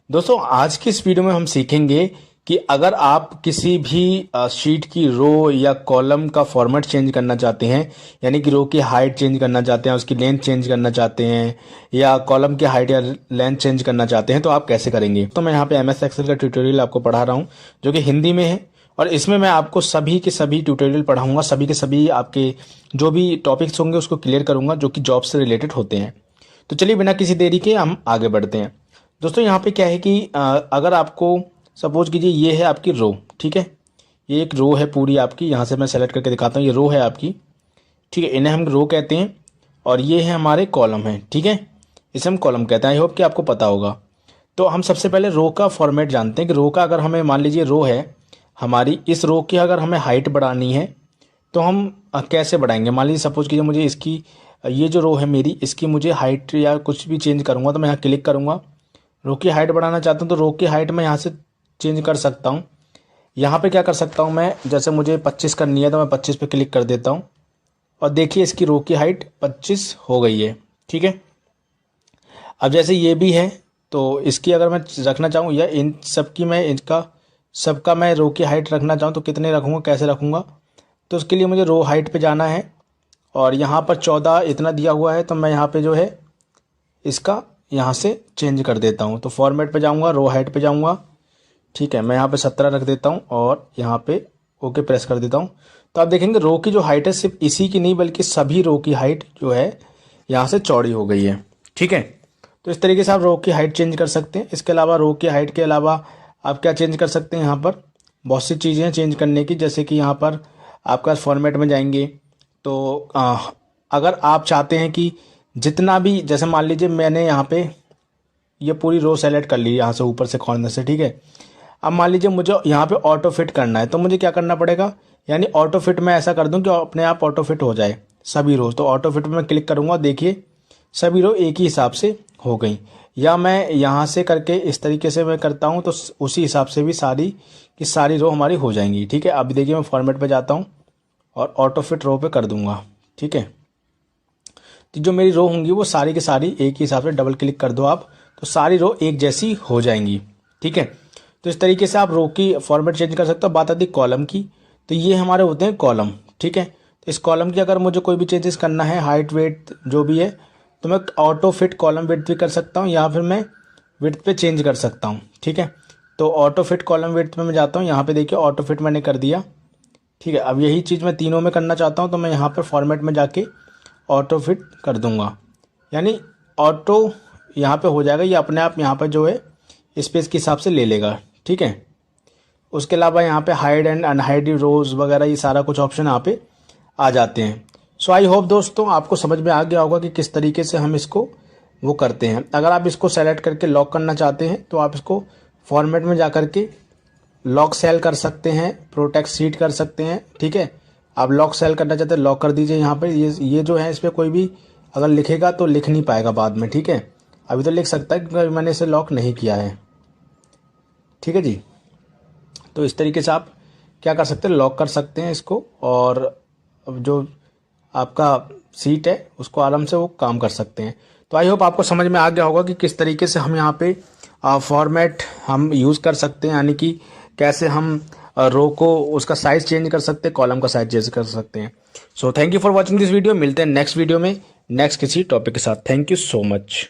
दोस्तों आज की इस वीडियो में हम सीखेंगे कि अगर आप किसी भी शीट की रो या कॉलम का फॉर्मेट चेंज करना चाहते हैं, यानी कि रो की हाइट चेंज करना चाहते हैं, उसकी लेंथ चेंज करना चाहते हैं, या कॉलम की हाइट या लेंथ चेंज करना चाहते हैं, तो आप कैसे करेंगे। तो मैं यहाँ पे MS एक्सेल का ट्यूटोरियल आपको पढ़ा रहा हूँ जो कि हिंदी में है, और इसमें मैं आपको सभी के सभी ट्यूटोरियल पढ़ाऊंगा, सभी के सभी आपके जो भी टॉपिक्स होंगे उसको क्लियर करूंगा जो कि जॉब से रिलेटेड होते हैं। तो चलिए बिना किसी देरी के हम आगे बढ़ते हैं। दोस्तों यहाँ पे क्या है कि अगर आपको सपोज कीजिए ये है आपकी रो, ठीक है, ये एक रो है पूरी आपकी। यहाँ से मैं सेलेक्ट करके दिखाता हूँ, ये रो है आपकी, ठीक है, इन्हें हम रो कहते हैं। और ये है हमारे कॉलम है, ठीक है, इसे हम कॉलम कहते हैं। आई होप कि आपको पता होगा। तो हम सबसे पहले रो का फॉर्मेट जानते हैं कि रो का अगर हमें मान लीजिए रो है हमारी, इस रो की अगर हमें हाइट बढ़ानी है तो हम कैसे बढ़ाएंगे। मान लीजिए सपोज कीजिए मुझे इसकी ये जो रो है मेरी, इसकी मुझे हाइट या कुछ भी चेंज करूँगा तो मैं यहाँ क्लिक करूँगा। रो की हाइट बढ़ाना चाहता हूँ तो रो की हाइट मैं यहाँ से चेंज कर सकता हूँ। यहाँ पे क्या कर सकता हूँ मैं, जैसे मुझे 25 करनी है तो मैं 25 पे क्लिक कर देता हूँ, और देखिए इसकी रो की हाइट 25 हो गई है, ठीक है। अब जैसे ये भी है तो इसकी अगर मैं रखना चाहूँ या इन सब की मैं इनका सबका मैं रो की हाइट रखना चाहूँ तो कितने रखूँगा, कैसे रखूँगा। तो उसके लिए मुझे रो हाइट पे जाना है, और यहाँ पर 14 इतना दिया हुआ है तो मैं यहाँ पे जो है इसका यहाँ से चेंज कर देता हूँ। तो फॉर्मेट पे जाऊँगा, रो हाइट पे जाऊँगा, ठीक है, मैं यहाँ पे 17 रख देता हूँ और यहाँ पे ओके प्रेस कर देता हूँ। तो आप देखेंगे रो की जो हाइट है सिर्फ इसी की नहीं बल्कि सभी रो की हाइट जो है यहाँ से चौड़ी हो गई है, ठीक है। तो इस तरीके से आप रो की हाइट चेंज कर सकते हैं। इसके अलावा रो की हाइट के अलावा आप क्या चेंज कर सकते हैं, यहाँ पर बहुत सी चीज़ें हैं चेंज करने की। जैसे कि यहाँ पर आपका फॉर्मेट में जाएंगे तो अगर आप चाहते हैं कि जितना भी, जैसे मान लीजिए मैंने यहाँ पे ये पूरी रो सेलेक्ट कर ली यहाँ से ऊपर से कॉर्नर से, ठीक है। अब मान लीजिए मुझे यहाँ पे ऑटो फिट करना है तो मुझे क्या करना पड़ेगा, यानी ऑटो फिट मैं ऐसा कर दूं कि अपने आप ऑटो फिट हो जाए सभी रोज। तो ऑटो फिट में मैं क्लिक करूँगा, देखिए सभी रो एक ही हिसाब से हो गई। या मैं यहाँ से करके इस तरीके से मैं करता हूँ तो उसी हिसाब से भी सारी की सारी रो हमारी हो जाएंगी, ठीक है। अभी देखिए मैं फॉर्मेट पे जाता हूँ और ऑटो फिट रो पे कर दूंगा, ठीक है। तो जो मेरी रो होंगी वो सारी की सारी एक ही हिसाब से, डबल क्लिक कर दो आप तो सारी रो एक जैसी हो जाएंगी, ठीक है। तो इस तरीके से आप रो की फॉर्मेट चेंज कर सकते हो। बात आती है कॉलम की, तो ये हमारे होते हैं कॉलम, ठीक है। तो इस कॉलम की अगर मुझे कोई भी चेंजेस करना है, हाइट वेट जो भी है, तो मैं ऑटो फिट कॉलम विड्थ भी कर सकता हूँ या फिर मैं विड्थ पे चेंज कर सकता हूँ, ठीक है। तो ऑटो फिट कॉलम विड्थ में मैं जाता हूँ, यहाँ पे देखिए ऑटो फिट मैंने कर दिया, ठीक है। अब यही चीज़ मैं तीनों में करना चाहता हूँ तो मैं यहाँ पर फॉर्मेट में जाके ऑटो फिट कर दूंगा, यानी ऑटो यहाँ पे हो जाएगा। ये अपने आप यहाँ पर जो है स्पेस के हिसाब से ले लेगा, ठीक है। उसके अलावा यहाँ पे हाइड एंड अनहाइड रोज वगैरह ये सारा कुछ ऑप्शन यहाँ पे आ जाते हैं। सो आई होप दोस्तों आपको समझ में आ गया होगा कि किस तरीके से हम इसको वो करते हैं। अगर आप इसको सेलेक्ट करके लॉक करना चाहते हैं तो आप इसको फॉर्मेट में जा करके लॉक सेल कर सकते हैं, प्रोटेक्ट सीट कर सकते हैं, ठीक है। आप लॉक सेल करना चाहते हैं लॉक कर दीजिए। यहाँ पर ये जो है इस पर कोई भी अगर लिखेगा तो लिख नहीं पाएगा बाद में, ठीक है। अभी तो लिख सकता है क्योंकि मैंने इसे लॉक नहीं किया है, ठीक है जी। तो इस तरीके से आप क्या कर सकते हैं, लॉक कर सकते हैं इसको, और जो आपका सीट है उसको आराम से वो काम कर सकते हैं। तो आई होप आपको समझ में आ गया होगा कि किस तरीके से हम यहाँ पे फॉर्मेट हम यूज़ कर सकते हैं, यानी कि कैसे हम रो को उसका साइज चेंज कर सकते हैं, कॉलम का साइज चेंज कर सकते हैं। So thank you for watching this video. मिलते हैं नेक्स्ट वीडियो में नेक्स्ट किसी टॉपिक के साथ। Thank you so much.